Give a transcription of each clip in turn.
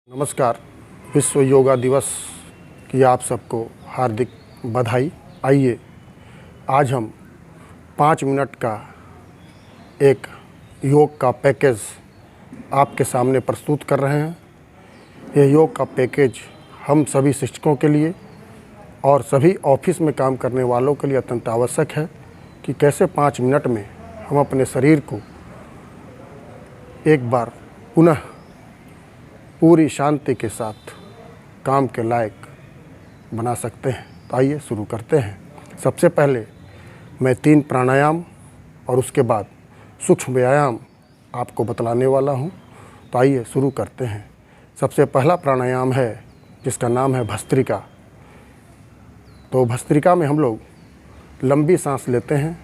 नमस्कार। विश्व योगा दिवस की आप सबको हार्दिक बधाई। आइए आज हम 5 मिनट का एक योग का पैकेज आपके सामने प्रस्तुत कर रहे हैं। यह योग का पैकेज हम सभी शिक्षकों के लिए और सभी ऑफिस में काम करने वालों के लिए अत्यंत आवश्यक है कि कैसे 5 मिनट में हम अपने शरीर को एक बार पुनः पूरी शांति के साथ काम के लायक बना सकते हैं। तो आइए शुरू करते हैं। सबसे पहले मैं 3 प्राणायाम और उसके बाद सूक्ष्म व्यायाम आपको बतलाने वाला हूं। तो आइए शुरू करते हैं। सबसे पहला प्राणायाम है जिसका नाम है भस्त्रिका। तो भस्त्रिका में हम लोग लंबी सांस लेते हैं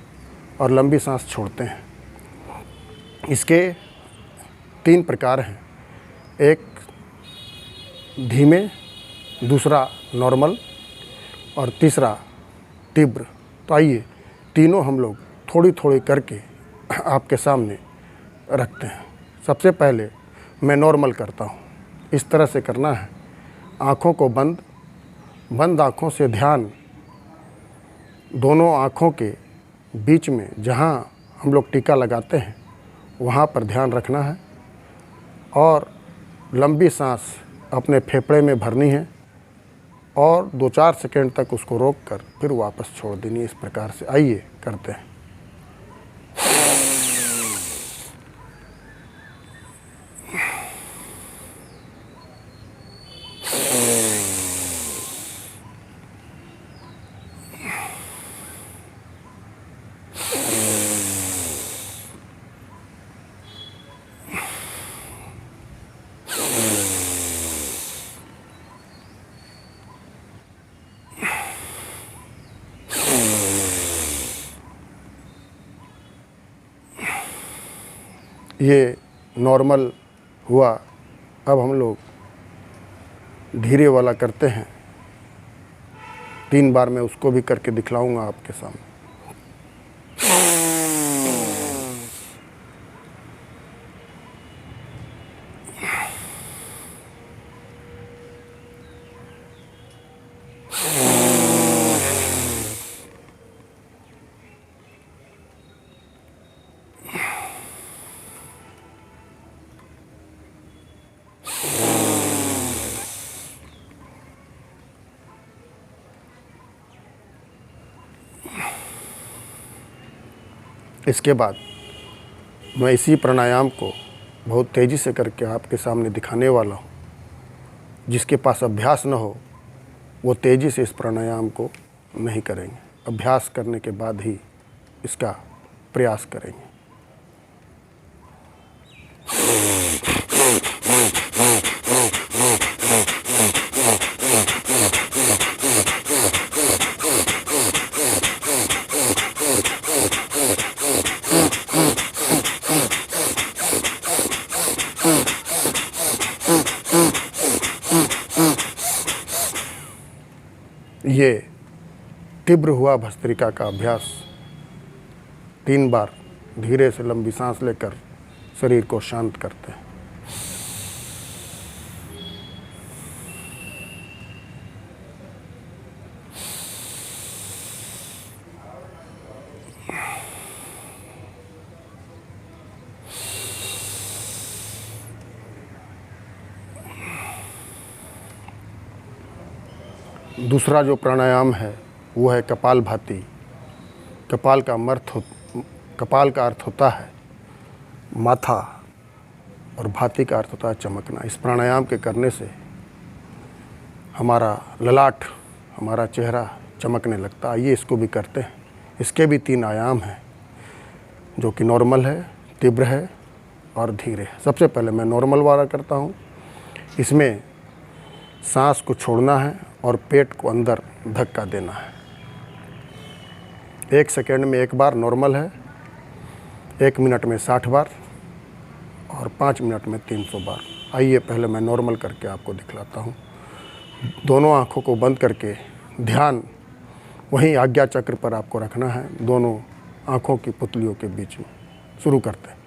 और लंबी सांस छोड़ते हैं। इसके 3 प्रकार हैं, एक धीमे, दूसरा नॉर्मल और तीसरा तीव्र। तो आइए तीनों हम लोग थोड़ी थोड़ी करके आपके सामने रखते हैं। सबसे पहले मैं नॉर्मल करता हूँ। इस तरह से करना है, आँखों को बंद आँखों से ध्यान दोनों आँखों के बीच में जहाँ हम लोग टीका लगाते हैं वहाँ पर ध्यान रखना है और लंबी सांस अपने फेफड़े में भरनी है और 2-4 सेकंड तक उसको रोककर फिर वापस छोड़ देनी है। इस प्रकार से आइए करते हैं। ये नॉर्मल हुआ। अब हम लोग धीरे वाला करते हैं। 3 बार मैं उसको भी करके दिखलाऊंगा आपके सामने। इसके बाद मैं इसी प्राणायाम को बहुत तेज़ी से करके आपके सामने दिखाने वाला हूँ। जिसके पास अभ्यास न हो वो तेज़ी से इस प्राणायाम को नहीं करेंगे। अभ्यास करने के बाद ही इसका प्रयास करेंगे। ये तीव्र हुआ भस्त्रिका का अभ्यास 3 बार धीरे से लंबी सांस लेकर शरीर को शांत करते हैं। दूसरा जो प्राणायाम है वो है कपालभाति। कपाल का अर्थ होता है माथा और भाति का अर्थ होता है चमकना। इस प्राणायाम के करने से हमारा ललाट, हमारा चेहरा चमकने लगता है। आइए इसको भी करते हैं। इसके भी 3 आयाम हैं जो कि नॉर्मल है, तीव्र है और धीरे है। सबसे पहले मैं नॉर्मल वाला करता हूँ। इसमें सांस को छोड़ना है और पेट को अंदर धक्का देना है। 1 सेकेंड में 1 बार नॉर्मल है, 1 मिनट में 60 बार और 5 मिनट में 300 बार। आइए पहले मैं नॉर्मल करके आपको दिखलाता हूँ। दोनों आँखों को बंद करके ध्यान वहीं आज्ञा चक्र पर आपको रखना है, दोनों आँखों की पुतलियों के बीच में। शुरू करते हैं।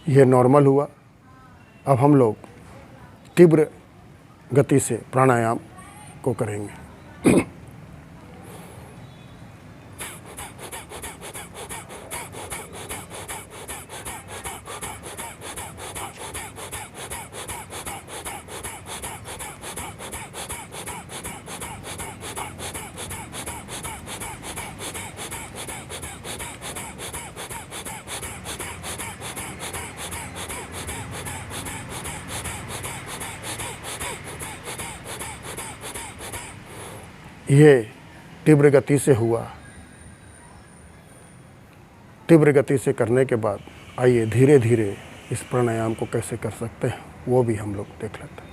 यह नॉर्मल हुआ। अब हम लोग तीव्र गति से प्राणायाम को करेंगे। ये तीव्र गति से हुआ। तीव्र गति से करने के बाद आइए धीरे धीरे इस प्राणायाम को कैसे कर सकते हैं वो भी हम लोग देख लेते हैं।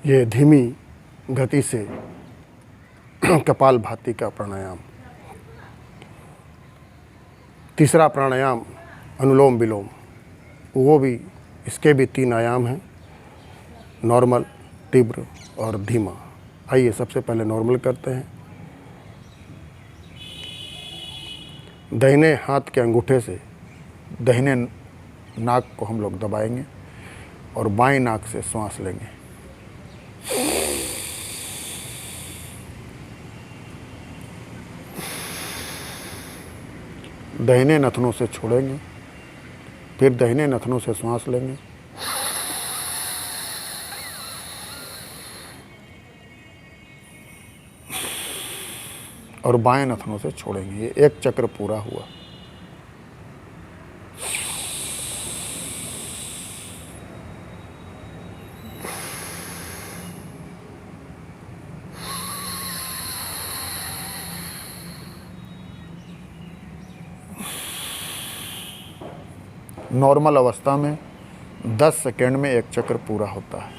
ये धीमी गति से कपालभाति का प्राणायाम। तीसरा प्राणायाम अनुलोम विलोम, वो भी इसके भी 3 आयाम हैं, नॉर्मल, तीव्र और धीमा। आइए सबसे पहले नॉर्मल करते हैं। दाहिने हाथ के अंगूठे से दाहिने नाक को हम लोग दबाएंगे और बाएं नाक से श्वास लेंगे। दाहिने नथनों से छोड़ेंगे, फिर दाहिने नथनों से श्वास लेंगे और बाएं नथनों से छोड़ेंगे। ये 1 चक्र पूरा हुआ। नॉर्मल अवस्था में 10 सेकेंड में 1 चक्र पूरा होता है।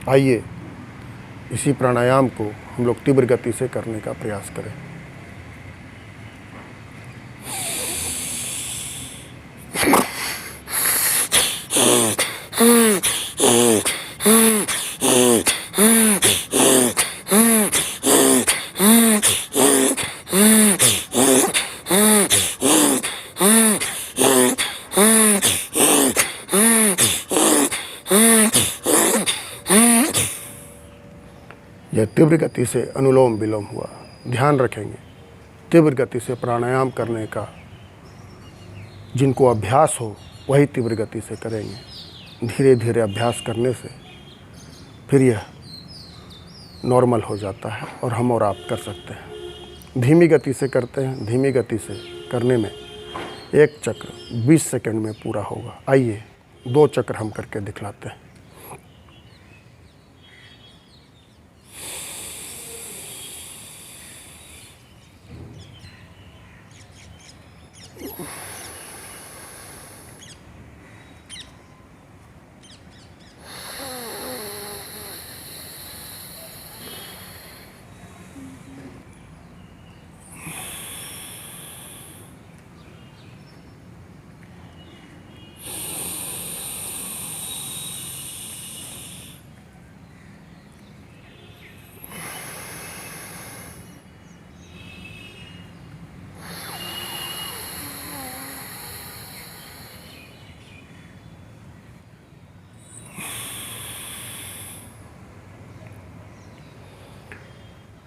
आइए इसी प्राणायाम को हम लोग तीव्र गति से करने का प्रयास करें। यह तीव्र गति से अनुलोम विलोम हुआ। ध्यान रखेंगे, तीव्र गति से प्राणायाम करने का जिनको अभ्यास हो वही तीव्र गति से करेंगे। धीरे धीरे अभ्यास करने से फिर यह नॉर्मल हो जाता है और हम और आप कर सकते हैं। धीमी गति से करते हैं। धीमी गति से करने में 1 चक्र 20 सेकंड में पूरा होगा। आइए 2 चक्र हम करके दिखलाते हैं।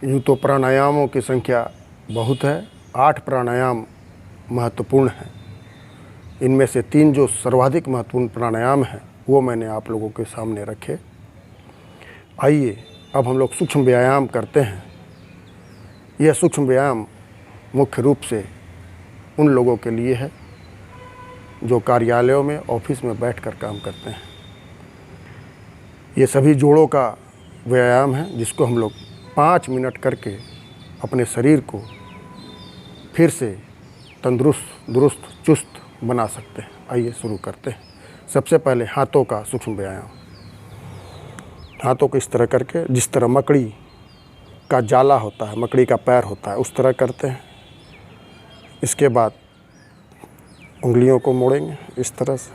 यूँ तो प्राणायामों की संख्या बहुत है। 8 प्राणायाम महत्वपूर्ण हैं। इनमें से 3 जो सर्वाधिक महत्वपूर्ण प्राणायाम हैं वो मैंने आप लोगों के सामने रखे। आइए अब हम लोग सूक्ष्म व्यायाम करते हैं। यह सूक्ष्म व्यायाम मुख्य रूप से उन लोगों के लिए है जो कार्यालयों में, ऑफिस में बैठकर काम करते हैं। ये सभी जोड़ों का व्यायाम है जिसको हम लोग 5 मिनट करके अपने शरीर को फिर से तंदुरुस्त, दुरुस्त, चुस्त बना सकते हैं। आइए शुरू करते हैं। सबसे पहले हाथों का सूक्ष्म व्यायाम। हाथों को इस तरह करके, जिस तरह मकड़ी का जाला होता है, मकड़ी का पैर होता है, उस तरह करते हैं। इसके बाद उंगलियों को मोड़ेंगे इस तरह से।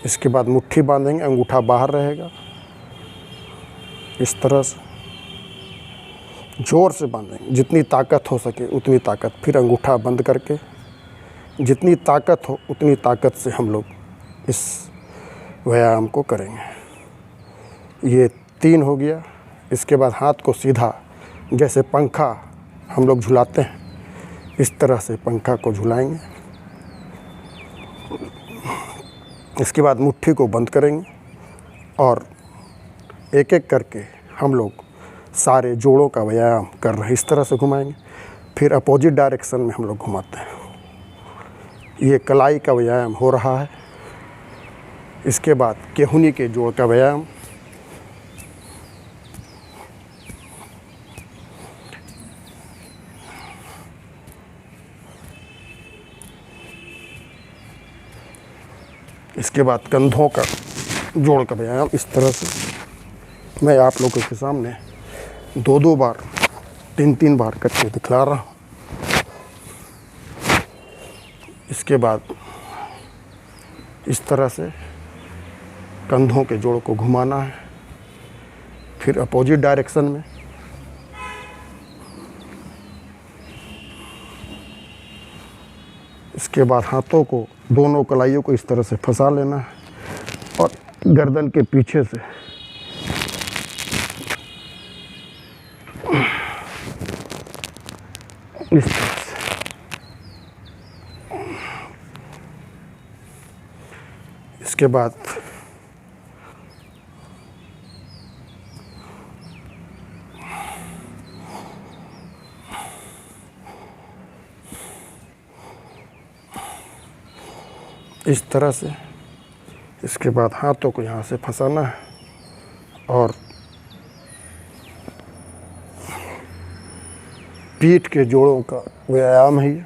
इसके बाद मुट्ठी बांधेंगे, अंगूठा बाहर रहेगा इस तरह से। ज़ोर से बांधेंगे, जितनी ताकत हो सके उतनी ताकत। फिर अंगूठा बंद करके जितनी ताकत हो उतनी ताकत से हम लोग इस व्यायाम को करेंगे। ये 3 हो गया। इसके बाद हाथ को सीधा, जैसे पंखा हम लोग झुलाते हैं, इस तरह से पंखा को झुलाएंगे। इसके बाद मुट्ठी को बंद करेंगे और एक एक करके हम लोग सारे जोड़ों का व्यायाम कर रहे हैं। इस तरह से घुमाएंगे। फिर अपोजिट डायरेक्शन में हम लोग घुमाते हैं। ये कलाई का व्यायाम हो रहा है। इसके बाद केहूनी के जोड़ का व्यायाम। इसके बाद कंधों का जोड़ का व्यायाम। इस तरह से मैं आप लोगों के सामने 2-2 बार, 3-3 बार करके दिखला रहा हूँ। इसके बाद इस तरह से कंधों के जोड़ को घुमाना है। फिर अपोजिट डायरेक्शन में। इसके बाद हाथों को, दोनों कलाइयों को इस तरह से फंसा लेना है और गर्दन के पीछे से इस तरह से। इसके बाद इस तरह से। इसके बाद हाथों को यहाँ से फंसाना है और पीठ के जोड़ों का व्यायाम है ये।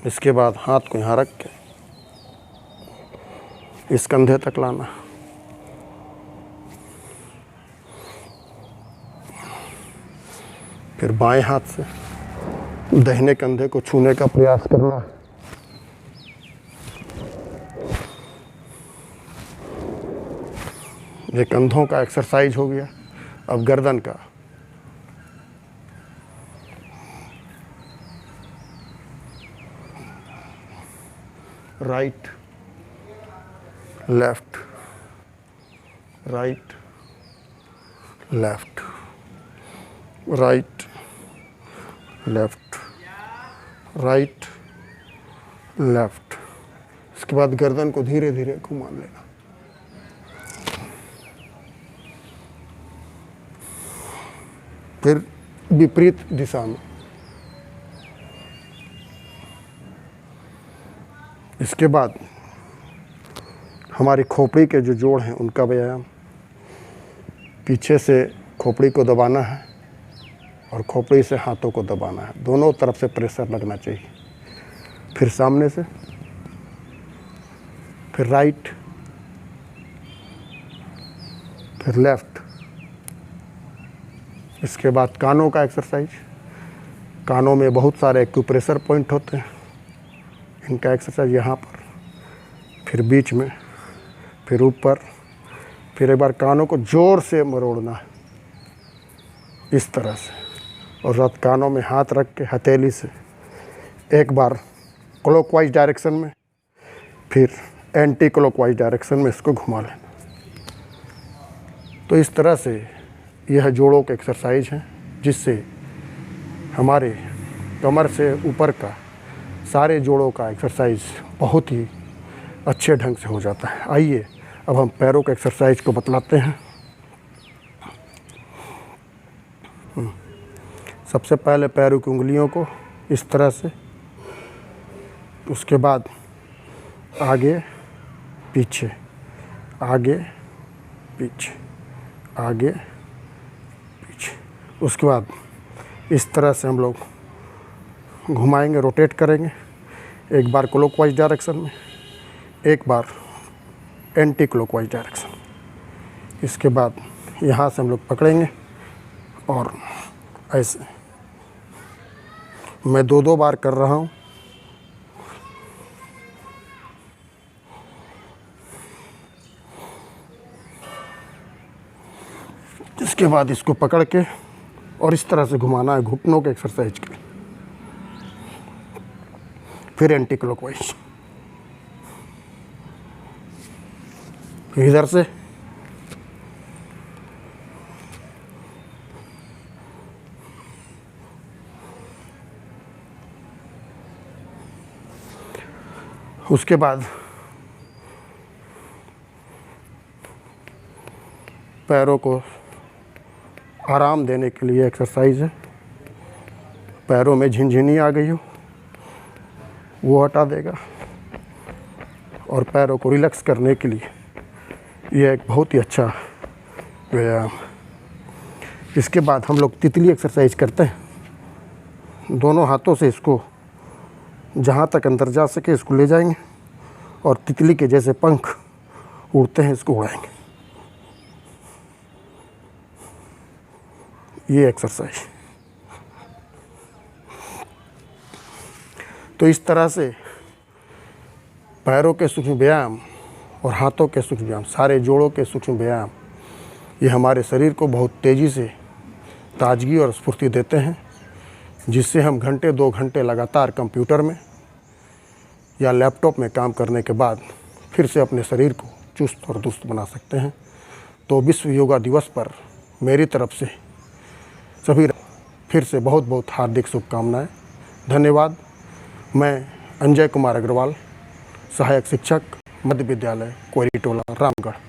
इसके बाद हाथ को यहाँ रख के इस कंधे तक लाना। फिर बाएं हाथ से दाहिने कंधे को छूने का प्रयास करना। ये कंधों का एक्सरसाइज हो गया। अब गर्दन का। Right, left, right, left, right, left, right, left. इसके बाद गर्दन को धीरे धीरे घुमा लेना। फिर विपरीत दिशा में। इसके बाद हमारी खोपड़ी के जो जोड़ हैं उनका व्यायाम। पीछे से खोपड़ी को दबाना है और खोपड़ी से हाथों को दबाना है। दोनों तरफ से प्रेशर लगना चाहिए। फिर सामने से, फिर राइट, फिर लेफ्ट। इसके बाद कानों का एक्सरसाइज। कानों में बहुत सारे एक्यूप्रेशर पॉइंट होते हैं। इनका एक्सरसाइज यहाँ पर, फिर बीच में, फिर ऊपर। फिर एक बार कानों को ज़ोर से मरोड़ना है इस तरह से। और रात कानों में हाथ रख के हथेली से एक बार क्लॉकवाइज डायरेक्शन में, फिर एंटी क्लॉकवाइज डायरेक्शन में इसको घुमा लेना। तो इस तरह से यह जोड़ों के एक्सरसाइज हैं जिससे हमारे कमर से ऊपर का सारे जोड़ों का एक्सरसाइज बहुत ही अच्छे ढंग से हो जाता है। आइए अब हम पैरों के एक्सरसाइज को बतलाते हैं। सबसे पहले पैरों की उंगलियों को इस तरह से, उसके बाद आगे पीछे, आगे पीछे, आगे पीछे, उसके बाद इस तरह से हम लोग घुमाएंगे, रोटेट करेंगे। एक बार क्लॉकवाइज डायरेक्शन में, एक बार एंटी क्लॉकवाइज डायरेक्शन। इसके बाद यहाँ से हम लोग पकड़ेंगे और ऐसे। मैं दो बार कर रहा हूँ। इसके बाद इसको पकड़ के और इस तरह से घुमाना है घुटनों के एक्सरसाइज के लिए। फिर एंटी क्लॉकवाइज, फिर इधर से, उसके बाद पैरों को आराम देने के लिए एक्सरसाइज है। पैरों में झिनझिनी आ गई हो वो हटा देगा, और पैरों को रिलैक्स करने के लिए यह एक बहुत ही अच्छा व्यायाम। इसके बाद हम लोग तितली एक्सरसाइज करते हैं। दोनों हाथों से इसको जहाँ तक अंदर जा सके इसको ले जाएंगे और तितली के जैसे पंख उड़ते हैं इसको उड़ाएंगे। ये एक्सरसाइज। तो इस तरह से पैरों के सूक्ष्म व्यायाम और हाथों के सूक्ष्म व्यायाम, सारे जोड़ों के सूक्ष्म व्यायाम, ये हमारे शरीर को बहुत तेज़ी से ताजगी और स्फूर्ति देते हैं, जिससे हम घंटे 2 घंटे लगातार कंप्यूटर में या लैपटॉप में काम करने के बाद फिर से अपने शरीर को चुस्त और दुरुस्त बना सकते हैं। तो विश्व योगा दिवस पर मेरी तरफ से सभी फिर से बहुत बहुत हार्दिक शुभकामनाएं। धन्यवाद। मैं अंजय कुमार अग्रवाल, सहायक शिक्षक, मध्य विद्यालय कोयरी टोला, रामगढ़।